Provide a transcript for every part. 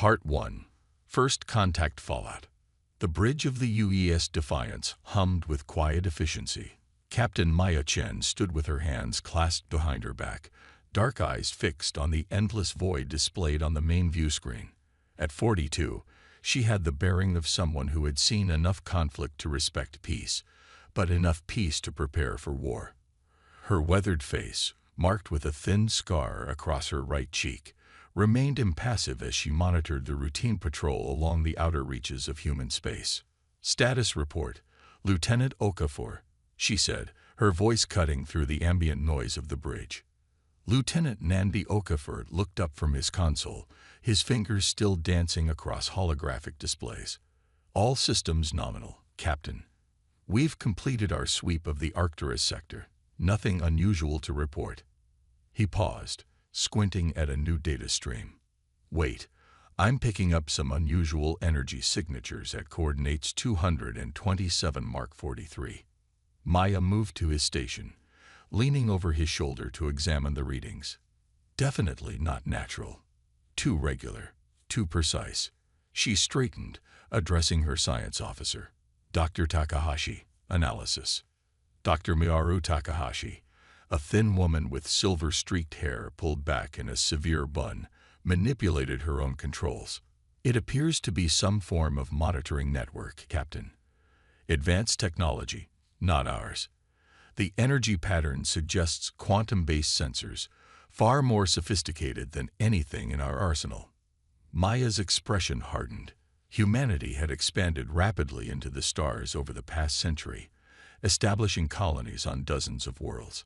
Part 1. First Contact Fallout. The bridge of the UES Defiance hummed with quiet efficiency. Captain Maya Chen stood with her hands clasped behind her back, dark eyes fixed on the endless void displayed on the main view screen. At 42, she had the bearing of someone who had seen enough conflict to respect peace, but enough peace to prepare for war. Her weathered face, marked with a thin scar across her right cheek, remained impassive as she monitored the routine patrol along the outer reaches of human space. "Status report, Lieutenant Okafor," she said, her voice cutting through the ambient noise of the bridge. Lieutenant Nandi Okafor looked up from his console, his fingers still dancing across holographic displays. "All systems nominal, Captain. We've completed our sweep of the Arcturus sector. Nothing unusual to report." He paused, squinting at a new data stream. "Wait, I'm picking up some unusual energy signatures at coordinates 227 Mark 43. Maya moved to his station, leaning over his shoulder to examine the readings. Definitely not natural. Too regular, too precise. She straightened, addressing her science officer. "Dr. Takahashi, analysis." Dr. Miyaru Takahashi, a thin woman with silver-streaked hair pulled back in a severe bun, manipulated her own controls. "It appears to be some form of monitoring network, Captain. Advanced technology, not ours. The energy pattern suggests quantum-based sensors, far more sophisticated than anything in our arsenal." Maya's expression hardened. Humanity had expanded rapidly into the stars over the past century, establishing colonies on dozens of worlds.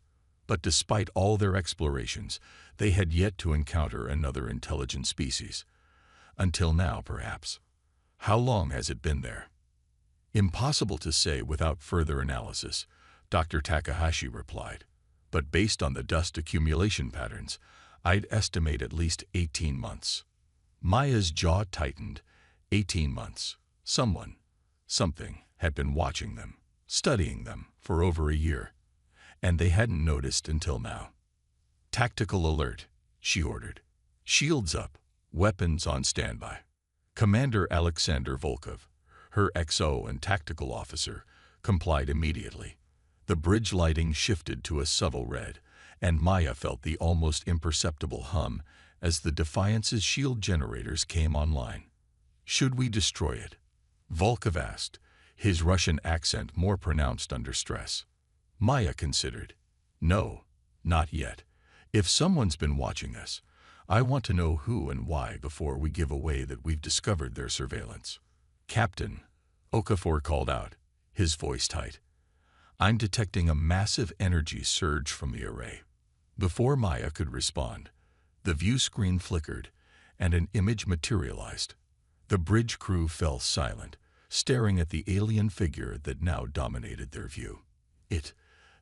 But despite all their explorations, they had yet to encounter another intelligent species. Until now, perhaps. How long has it been there? "Impossible to say without further analysis," Dr. Takahashi replied. "But based on the dust accumulation patterns, I'd estimate at least 18 months. Maya's jaw tightened. 18 months. Someone, something, had been watching them, studying them, for over a year. And they hadn't noticed until now. "Tactical alert," she ordered. "Shields up, weapons on standby." Commander Alexander Volkov, her XO and tactical officer, complied immediately. The bridge lighting shifted to a subtle red, and Maya felt the almost imperceptible hum as the Defiance's shield generators came online. "Should we destroy it?" Volkov asked, his Russian accent more pronounced under stress. Maya considered. "No, not yet. If someone's been watching us, I want to know who and why before we give away that we've discovered their surveillance." "Captain," Okafor called out, his voice tight, "I'm detecting a massive energy surge from the array." Before Maya could respond, the view screen flickered, and an image materialized. The bridge crew fell silent, staring at the alien figure that now dominated their view.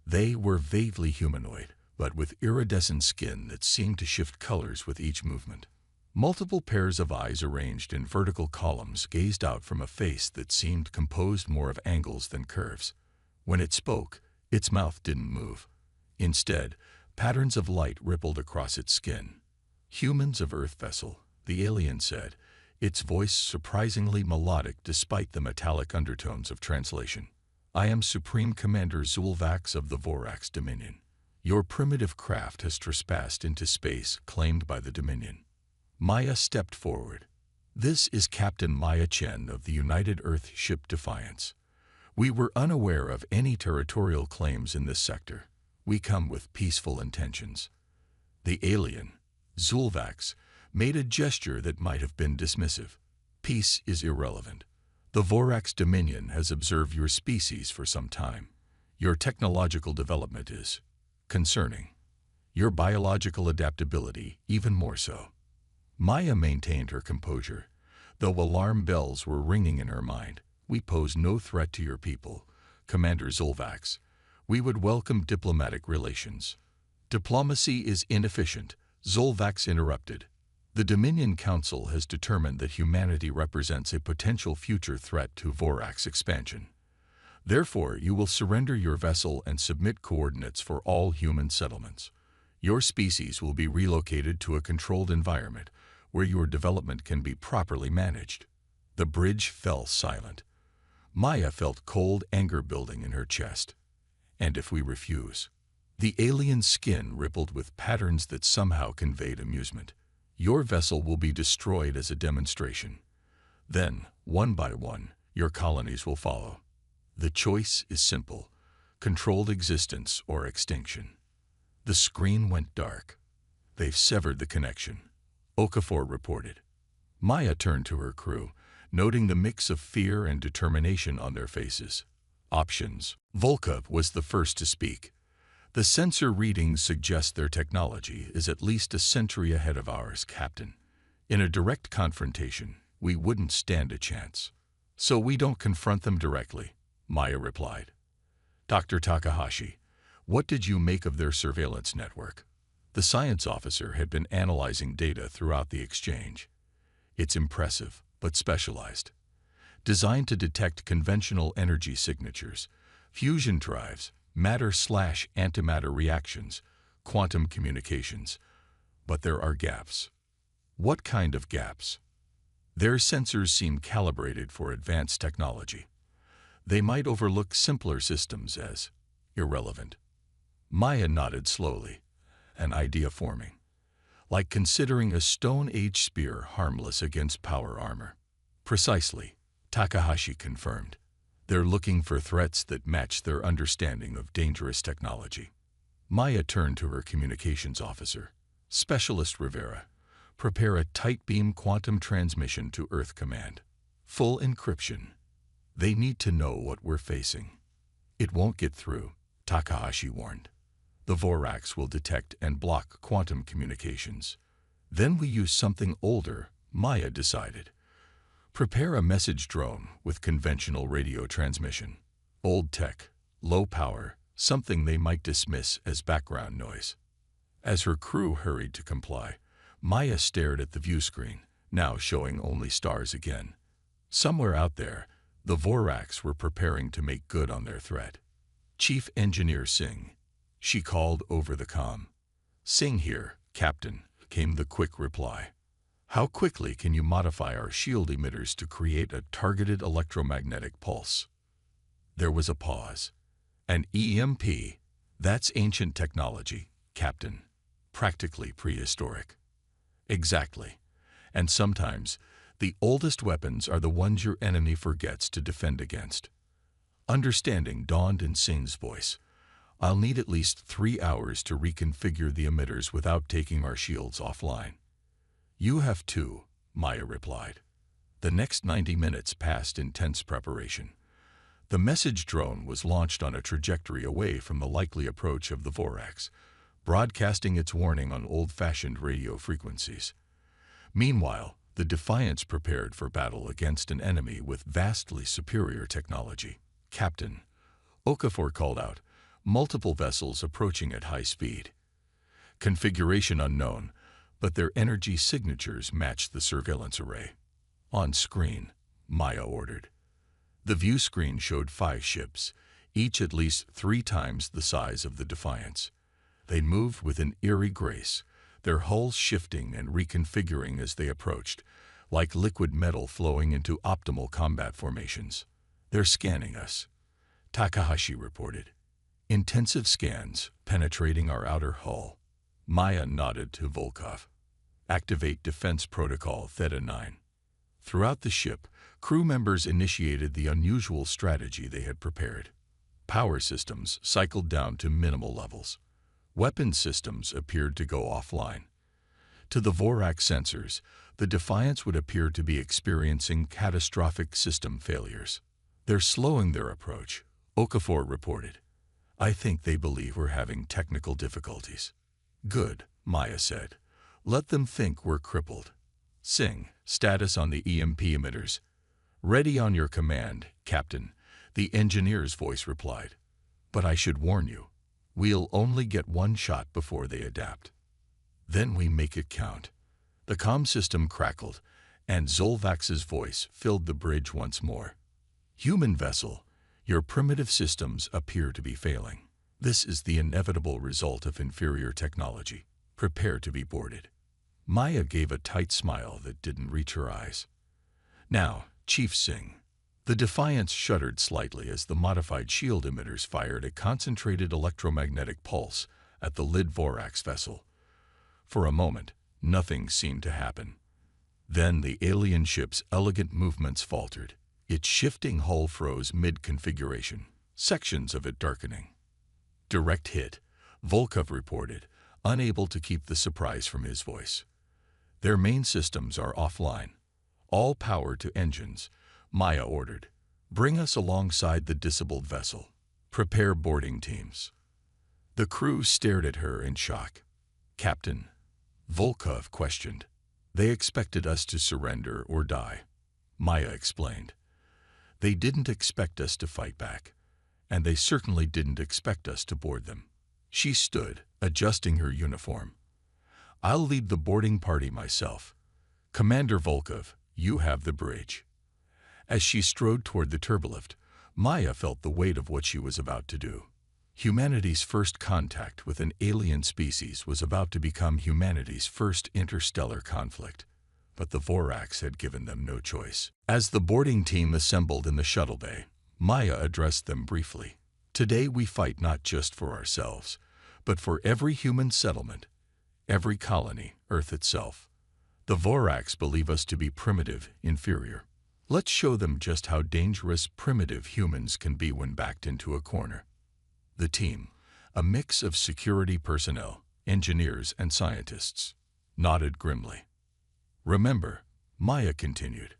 They were vaguely humanoid, but with iridescent skin that seemed to shift colors with each movement. Multiple pairs of eyes arranged in vertical columns gazed out from a face that seemed composed more of angles than curves. When it spoke, its mouth didn't move. Instead, patterns of light rippled across its skin. "Humans of Earth vessel," the alien said, its voice surprisingly melodic despite the metallic undertones of translation. "I am Supreme Commander Zulvax of the Vorax Dominion. Your primitive craft has trespassed into space claimed by the Dominion." Maya stepped forward. "This is Captain Maya Chen of the United Earth Ship Defiance. We were unaware of any territorial claims in this sector. We come with peaceful intentions." The alien, Zulvax, made a gesture that might have been dismissive. "Peace is irrelevant. The Vorax Dominion has observed your species for some time. Your technological development is concerning. Your biological adaptability even more so." Maya maintained her composure, though alarm bells were ringing in her mind. "We pose no threat to your people, Commander Zulvax. We would welcome diplomatic relations." "Diplomacy is inefficient," Zulvax interrupted. "The Dominion Council has determined that humanity represents a potential future threat to Vorax expansion. Therefore, you will surrender your vessel and submit coordinates for all human settlements. Your species will be relocated to a controlled environment where your development can be properly managed." The bridge fell silent. Maya felt cold anger building in her chest. "And if we refuse?" The alien's skin rippled with patterns that somehow conveyed amusement. "Your vessel will be destroyed as a demonstration. Then, one by one, your colonies will follow. The choice is simple: controlled existence or extinction." The screen went dark. "They've severed the connection," Okafor reported. Maya turned to her crew, noting the mix of fear and determination on their faces. "Options." Volkov was the first to speak. "The sensor readings suggest their technology is at least a century ahead of ours, Captain. In a direct confrontation, we wouldn't stand a chance." "So we don't confront them directly," Maya replied. "Dr. Takahashi, what did you make of their surveillance network?" The science officer had been analyzing data throughout the exchange. "It's impressive, but specialized. Designed to detect conventional energy signatures, fusion drives, matter/antimatter reactions, quantum communications. But there are gaps." "What kind of gaps?" "Their sensors seem calibrated for advanced technology. They might overlook simpler systems as irrelevant." Maya nodded slowly, an idea forming. "Like considering a Stone Age spear harmless against power armor." "Precisely," Takahashi confirmed. "They're looking for threats that match their understanding of dangerous technology." Maya turned to her communications officer. "Specialist Rivera, prepare a tight beam quantum transmission to Earth Command. Full encryption. They need to know what we're facing." "It won't get through," Takahashi warned. "The Vorax will detect and block quantum communications." "Then we use something older," Maya decided. "Prepare a message drone with conventional radio transmission. Old tech, low power, something they might dismiss as background noise." As her crew hurried to comply, Maya stared at the view screen, now showing only stars again. Somewhere out there, the Vorax were preparing to make good on their threat. "Chief Engineer Singh," she called over the comm. "Singh here, Captain," came the quick reply. "How quickly can you modify our shield emitters to create a targeted electromagnetic pulse?" There was a pause. "An EMP? That's ancient technology, Captain. Practically prehistoric." "Exactly. And sometimes, the oldest weapons are the ones your enemy forgets to defend against." Understanding dawned in Singh's voice. "I'll need at least 3 hours to reconfigure the emitters without taking our shields offline." "You have 2, Maya replied. The next 90 minutes passed in tense preparation. The message drone was launched on a trajectory away from the likely approach of the Vorax, broadcasting its warning on old-fashioned radio frequencies. Meanwhile, the Defiance prepared for battle against an enemy with vastly superior technology. "Captain," Okafor called out, "multiple vessels approaching at high speed. Configuration unknown, but their energy signatures match the surveillance array." "On screen," Maya ordered. The view screen showed 5 ships, each at least 3 times the size of the Defiance. They moved with an eerie grace, their hulls shifting and reconfiguring as they approached, like liquid metal flowing into optimal combat formations. "They're scanning us," Takahashi reported. "Intensive scans penetrating our outer hull." Maya nodded to Volkov. "Activate Defense Protocol Theta 9. Throughout the ship, crew members initiated the unusual strategy they had prepared. Power systems cycled down to minimal levels. Weapon systems appeared to go offline. To the Vorax sensors, the Defiance would appear to be experiencing catastrophic system failures. "They're slowing their approach," Okafor reported. "I think they believe we're having technical difficulties." "Good," Maya said. "Let them think we're crippled." "Singh, status on the EMP emitters." "Ready on your command, Captain," the engineer's voice replied. "But I should warn you, we'll only get one shot before they adapt. Then we make it count." The comm system crackled, and Zolvax's voice filled the bridge once more. "Human vessel, your primitive systems appear to be failing. This is the inevitable result of inferior technology. Prepare to be boarded." Maya gave a tight smile that didn't reach her eyes. Now, Chief Singh. The Defiance shuddered slightly as the modified shield emitters fired a concentrated electromagnetic pulse at the Lid Vorax vessel. For a moment, nothing seemed to happen. Then the alien ship's elegant movements faltered. Its shifting hull froze mid-configuration, sections of it darkening. Direct hit, Volkov reported, unable to keep the surprise from his voice. Their main systems are offline. All power to engines, Maya ordered. Bring us alongside the disabled vessel. Prepare boarding teams. The crew stared at her in shock. Captain, Volkov questioned. They expected us to surrender or die, Maya explained. They didn't expect us to fight back, and they certainly didn't expect us to board them. She stood, adjusting her uniform. I'll lead the boarding party myself. Commander Volkov, you have the bridge. As she strode toward the turbolift, Maya felt the weight of what she was about to do. Humanity's first contact with an alien species was about to become humanity's first interstellar conflict, but the Vorax had given them no choice. As the boarding team assembled in the shuttle bay, Maya addressed them briefly. Today we fight not just for ourselves, but for every human settlement, every colony, Earth itself. The Vorax believe us to be primitive, inferior. Let's show them just how dangerous primitive humans can be when backed into a corner. The team, a mix of security personnel, engineers, and scientists, nodded grimly. Remember, Maya continued,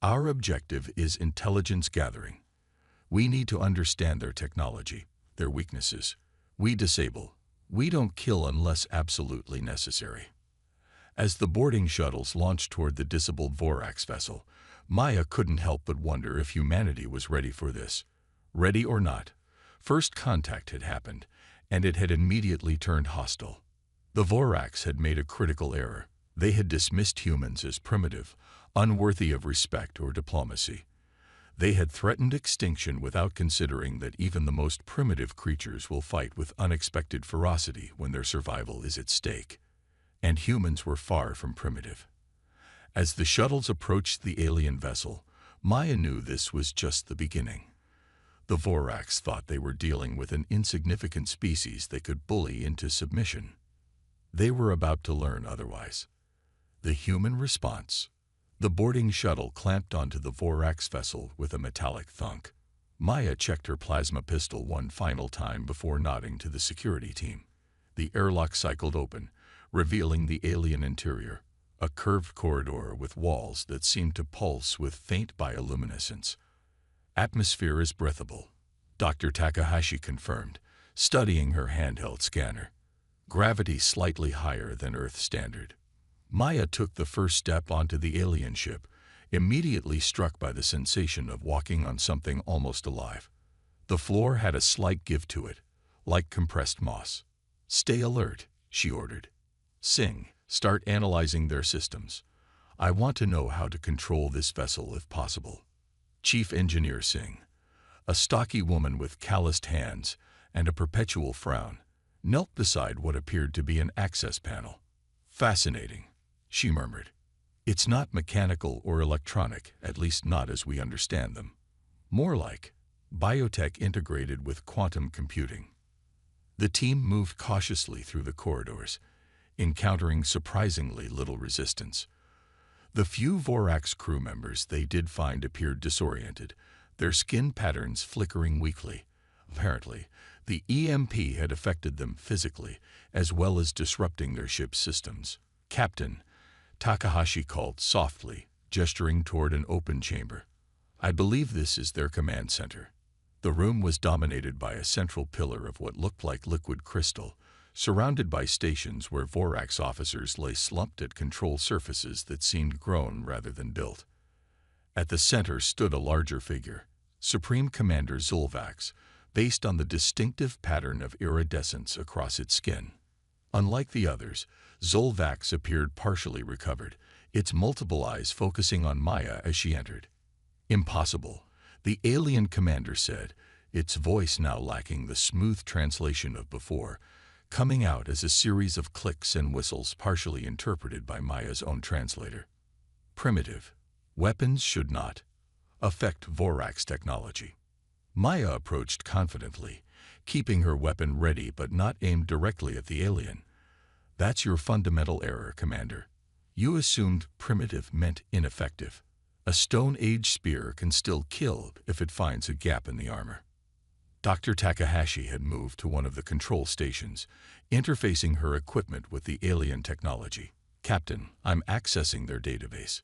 our objective is intelligence gathering. We need to understand their technology, their weaknesses. We disable. We don't kill unless absolutely necessary. As the boarding shuttles launched toward the disabled Vorax vessel, Maya couldn't help but wonder if humanity was ready for this. Ready or not, first contact had happened, and it had immediately turned hostile. The Vorax had made a critical error. They had dismissed humans as primitive, unworthy of respect or diplomacy. They had threatened extinction without considering that even the most primitive creatures will fight with unexpected ferocity when their survival is at stake. And humans were far from primitive. As the shuttles approached the alien vessel, Maya knew this was just the beginning. The Vorax thought they were dealing with an insignificant species they could bully into submission. They were about to learn otherwise. The human response. The boarding shuttle clamped onto the Vorax vessel with a metallic thunk. Maya checked her plasma pistol one final time before nodding to the security team. The airlock cycled open, revealing the alien interior, a curved corridor with walls that seemed to pulse with faint bioluminescence. Atmosphere is breathable, Dr. Takahashi confirmed, studying her handheld scanner. Gravity slightly higher than Earth standard. Maya took the first step onto the alien ship, immediately struck by the sensation of walking on something almost alive. The floor had a slight give to it, like compressed moss. Stay alert, she ordered. Singh, start analyzing their systems. I want to know how to control this vessel if possible. Chief Engineer Singh, a stocky woman with calloused hands and a perpetual frown, knelt beside what appeared to be an access panel. Fascinating, she murmured. It's not mechanical or electronic, at least not as we understand them. More like biotech integrated with quantum computing. The team moved cautiously through the corridors, encountering surprisingly little resistance. The few Vorax crew members they did find appeared disoriented, their skin patterns flickering weakly. Apparently, the EMP had affected them physically, as well as disrupting their ship's systems. Captain, Takahashi called softly, gesturing toward an open chamber. I believe this is their command center. The room was dominated by a central pillar of what looked like liquid crystal, surrounded by stations where Vorax officers lay slumped at control surfaces that seemed grown rather than built. At the center stood a larger figure, Supreme Commander Zulvax, based on the distinctive pattern of iridescence across its skin. Unlike the others, Zulvax appeared partially recovered, its multiple eyes focusing on Maya as she entered. Impossible, the alien commander said, its voice now lacking the smooth translation of before. coming out as a series of clicks and whistles partially interpreted by Maya's own translator. Primitive. Weapons should not affect Vorax technology. Maya approached confidently, keeping her weapon ready but not aimed directly at the alien. That's your fundamental error, Commander. You assumed primitive meant ineffective. A Stone Age spear can still kill if it finds a gap in the armor. Dr. Takahashi had moved to one of the control stations, interfacing her equipment with the alien technology. Captain, I'm accessing their database.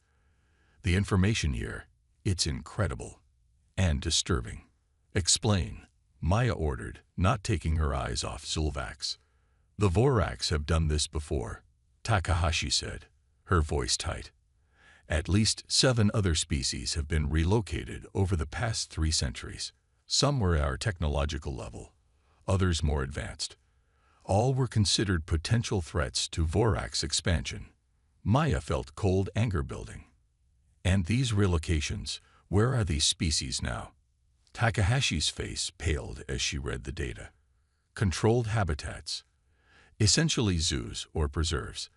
The information here, it's incredible and disturbing. Explain, Maya ordered, not taking her eyes off Zulvax. The Vorax have done this before, Takahashi said, her voice tight. At least 7 other species have been relocated over the past 3 centuries. Some were at our technological level, others more advanced. All were considered potential threats to Vorax expansion. Maya felt cold anger building. And these relocations, where are these species now? Takahashi's face paled as she read the data. Controlled habitats, essentially zoos or preserves.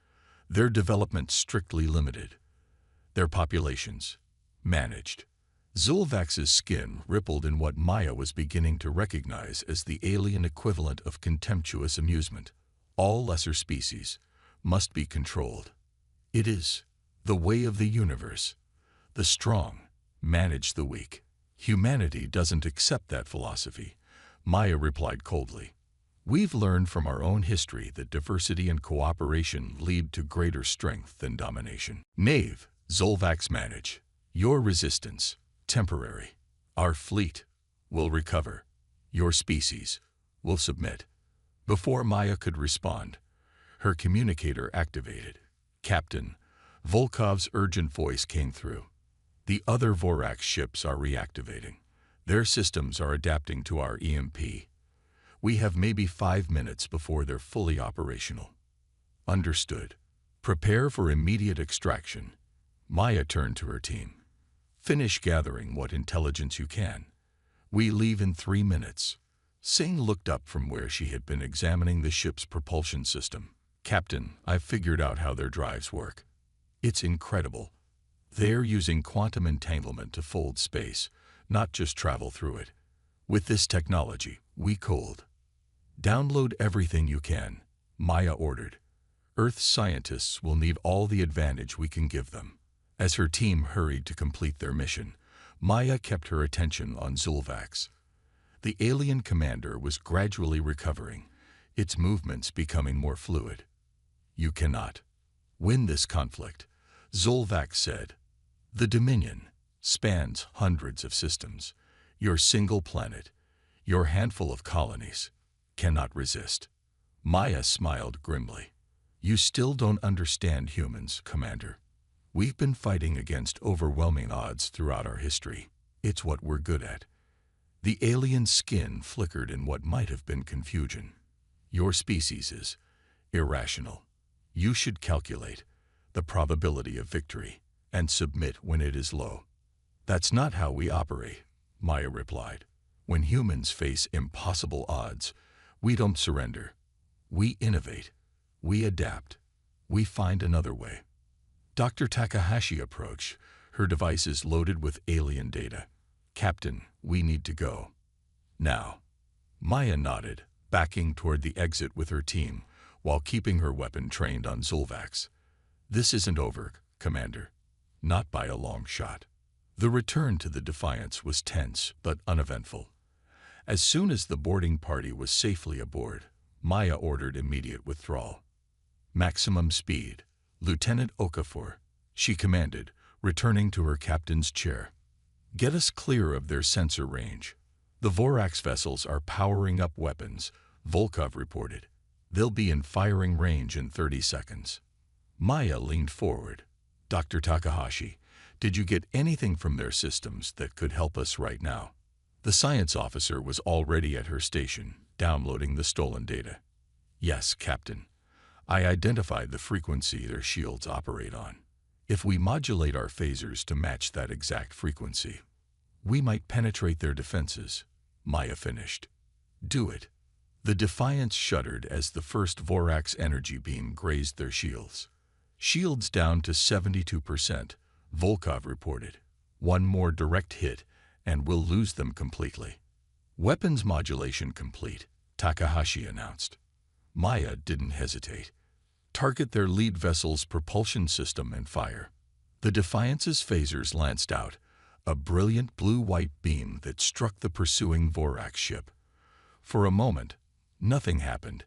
Their development strictly limited. Their populations managed. Zulvax's skin rippled in what Maya was beginning to recognize as the alien equivalent of contemptuous amusement. All lesser species must be controlled. It is the way of the universe. The strong manage the weak. Humanity doesn't accept that philosophy, Maya replied coldly. We've learned from our own history that diversity and cooperation lead to greater strength than domination. Knave, Zulvax manage. Your resistance, temporary. Our fleet will recover. Your species will submit. Before Maya could respond, her communicator activated. Captain, Volkov's urgent voice came through. The other Vorax ships are reactivating. Their systems are adapting to our EMP. We have maybe 5 minutes before they're fully operational. Understood. Prepare for immediate extraction. Maya turned to her team. Finish gathering what intelligence you can. We leave in 3 minutes. Singh looked up from where she had been examining the ship's propulsion system. Captain, I've figured out how their drives work. It's incredible. They're using quantum entanglement to fold space, not just travel through it. With this technology, we cold. Download everything you can, Maya ordered. Earth's scientists will need all the advantage we can give them. As her team hurried to complete their mission, Maya kept her attention on Zulvax. The alien commander was gradually recovering, its movements becoming more fluid. You cannot win this conflict, Zulvax said. The Dominion spans hundreds of systems. Your single planet, your handful of colonies, cannot resist. Maya smiled grimly. You still don't understand humans, Commander. We've been fighting against overwhelming odds throughout our history. It's what we're good at. The alien skin flickered in what might have been confusion. Your species is irrational. You should calculate the probability of victory and submit when it is low. That's not how we operate, Maya replied. When humans face impossible odds, we don't surrender. We innovate. We adapt. We find another way. Dr. Takahashi approached, her devices loaded with alien data. Captain, we need to go. Now. Maya nodded, backing toward the exit with her team, while keeping her weapon trained on Zulvax. This isn't over, Commander. Not by a long shot. The return to the Defiance was tense but uneventful. As soon as the boarding party was safely aboard, Maya ordered immediate withdrawal. Maximum speed, Lieutenant Okafor, she commanded, returning to her captain's chair. Get us clear of their sensor range. The Vorax vessels are powering up weapons, Volkov reported. They'll be in firing range in 30 seconds. Maya leaned forward. Dr. Takahashi, did you get anything from their systems that could help us right now? The science officer was already at her station, downloading the stolen data. Yes, Captain. I identified the frequency their shields operate on. If we modulate our phasers to match that exact frequency, we might penetrate their defenses, Maya finished. Do it. The Defiance shuddered as the first Vorax energy beam grazed their shields. Shields down to 72%, Volkov reported. One more direct hit, and we'll lose them completely. Weapons modulation complete, Takahashi announced. Maya didn't hesitate. Target their lead vessel's propulsion system and fire. The Defiance's phasers lanced out, a brilliant blue-white beam that struck the pursuing Vorax ship. For a moment, nothing happened.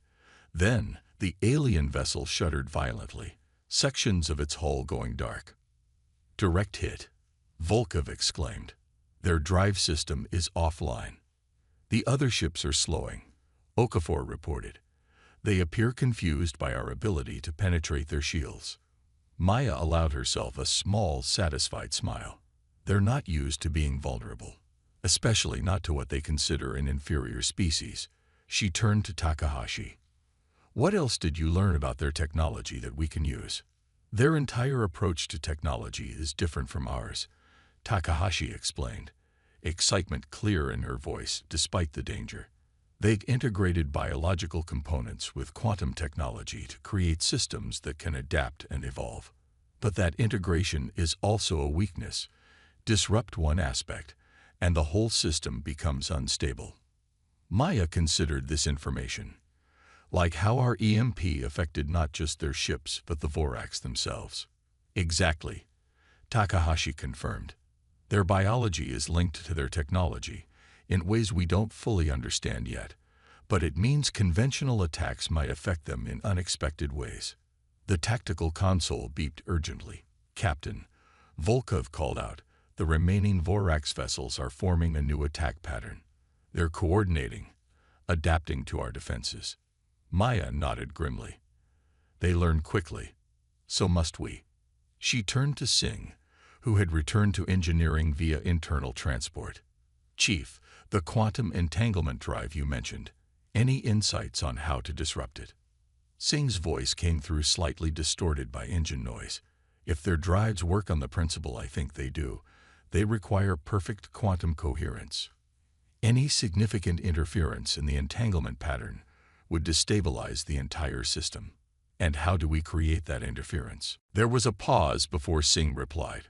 Then, the alien vessel shuddered violently, sections of its hull going dark. Direct hit, Volkov exclaimed. Their drive system is offline. The other ships are slowing, Okafor reported. They appear confused by our ability to penetrate their shields. Maya allowed herself a small, satisfied smile. They're not used to being vulnerable, especially not to what they consider an inferior species. She turned to Takahashi. What else did you learn about their technology that we can use? Their entire approach to technology is different from ours, Takahashi explained, excitement clear in her voice despite the danger. They've integrated biological components with quantum technology to create systems that can adapt and evolve. But that integration is also a weakness. Disrupt one aspect, and the whole system becomes unstable. Maya considered this information, like how our EMP affected not just their ships but the Vorax themselves. Exactly, Takahashi confirmed. Their biology is linked to their technology, in ways we don't fully understand yet, but it means conventional attacks might affect them in unexpected ways. The tactical console beeped urgently. Captain, Volkov called out, the remaining Vorax vessels are forming a new attack pattern. They're coordinating, adapting to our defenses. Maya nodded grimly. They learn quickly. So must we. She turned to Singh, who had returned to engineering via internal transport. Chief, the quantum entanglement drive you mentioned. Any insights on how to disrupt it? Singh's voice came through slightly distorted by engine noise. If their drives work on the principle I think they do, they require perfect quantum coherence. Any significant interference in the entanglement pattern would destabilize the entire system. And how do we create that interference? There was a pause before Singh replied.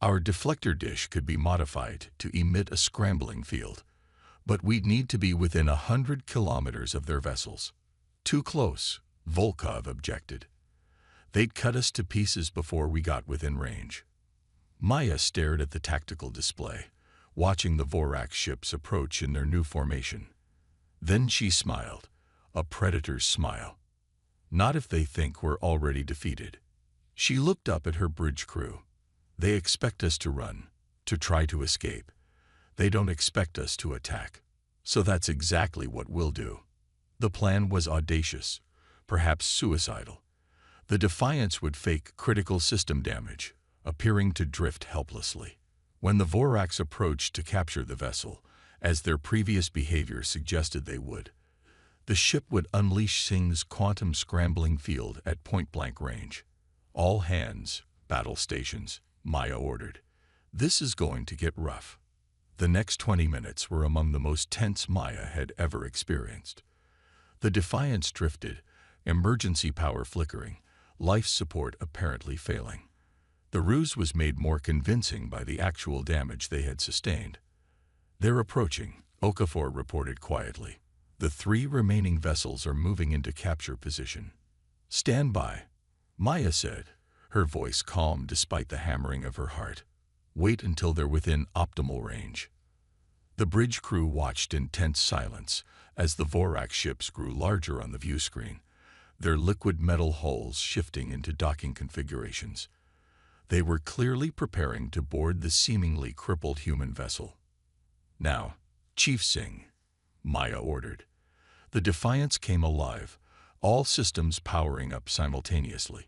Our deflector dish could be modified to emit a scrambling field, but we'd need to be within 100 kilometers of their vessels. Too close, Volkov objected. They'd cut us to pieces before we got within range. Maya stared at the tactical display, watching the Vorax ships approach in their new formation. Then she smiled, a predator's smile. Not if they think we're already defeated. She looked up at her bridge crew. They expect us to run, to try to escape. They don't expect us to attack. So that's exactly what we'll do. The plan was audacious, perhaps suicidal. The Defiance would fake critical system damage, appearing to drift helplessly. When the Vorax approached to capture the vessel, as their previous behavior suggested they would, the ship would unleash Singh's quantum scrambling field at point-blank range. All hands, battle stations, Maya ordered. This is going to get rough. The next 20 minutes were among the most tense Maya had ever experienced. The Defiance drifted, emergency power flickering, life support apparently failing. The ruse was made more convincing by the actual damage they had sustained. They're approaching, Okafor reported quietly. The 3 remaining vessels are moving into capture position. Stand by, Maya said, her voice calm despite the hammering of her heart. Wait until they're within optimal range. The bridge crew watched in tense silence as the Vorax ships grew larger on the view screen, their liquid metal hulls shifting into docking configurations. They were clearly preparing to board the seemingly crippled human vessel. Now, Chief Singh, Maya ordered. The Defiance came alive, all systems powering up simultaneously.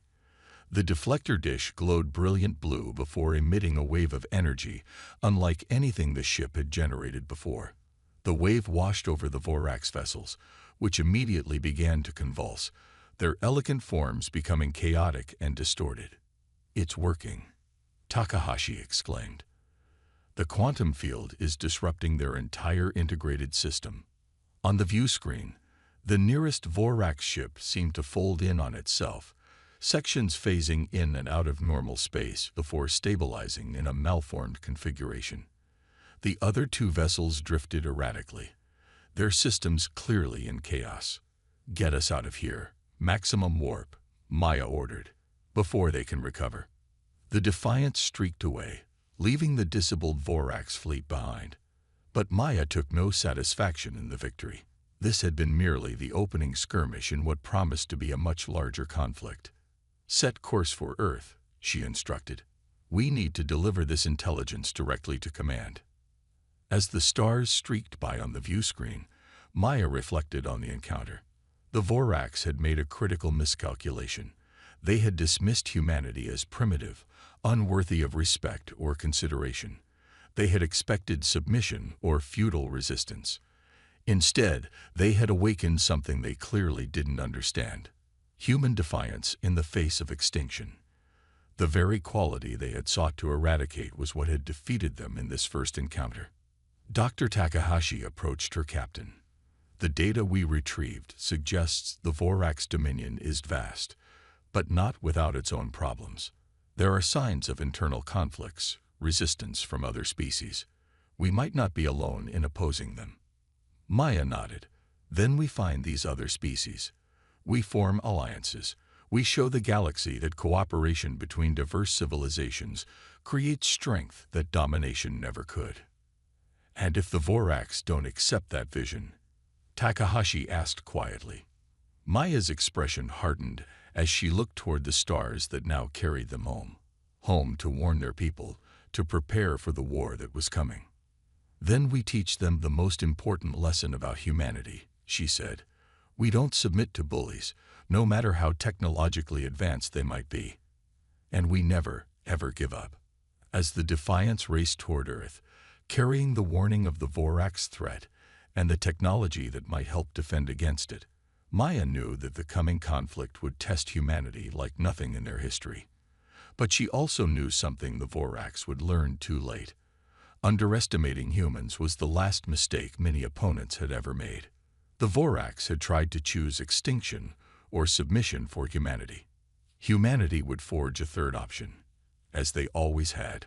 The deflector dish glowed brilliant blue before emitting a wave of energy unlike anything the ship had generated before. The wave washed over the Vorax vessels, which immediately began to convulse, their elegant forms becoming chaotic and distorted. It's working, Takahashi exclaimed. The quantum field is disrupting their entire integrated system. On the view screen, The nearest Vorax ship seemed to fold in on itself, sections phasing in and out of normal space before stabilizing in a malformed configuration. The other two vessels drifted erratically, their systems clearly in chaos. "Get us out of here. Maximum warp," Maya ordered, "before they can recover." The Defiant streaked away, leaving the disabled Vorax fleet behind. But Maya took no satisfaction in the victory. This had been merely the opening skirmish in what promised to be a much larger conflict. "Set course for Earth," she instructed. "We need to deliver this intelligence directly to command." As the stars streaked by on the view screen, Maya reflected on the encounter. The Vorax had made a critical miscalculation. They had dismissed humanity as primitive, unworthy of respect or consideration. They had expected submission or futile resistance. Instead, they had awakened something they clearly didn't understand: human defiance in the face of extinction. The very quality they had sought to eradicate was what had defeated them in this first encounter. Dr. Takahashi approached her captain. "The data we retrieved suggests the Vorax dominion is vast, but not without its own problems. There are signs of internal conflicts, resistance from other species. We might not be alone in opposing them." Maya nodded. "Then we find these other species. We form alliances. We show the galaxy that cooperation between diverse civilizations creates strength that domination never could." "And if the Vorax don't accept that vision?" Takahashi asked quietly. Maya's expression hardened as she looked toward the stars that now carried them home. Home to warn their people, to prepare for the war that was coming. "Then we teach them the most important lesson about humanity," she said. "We don't submit to bullies, no matter how technologically advanced they might be. And we never, ever give up." As the Defiance raced toward Earth, carrying the warning of the Vorax threat and the technology that might help defend against it, Maya knew that the coming conflict would test humanity like nothing in their history. But she also knew something the Vorax would learn too late. Underestimating humans was the last mistake many opponents had ever made. The Vorax had tried to choose extinction or submission for humanity. Humanity would forge a third option, as they always had.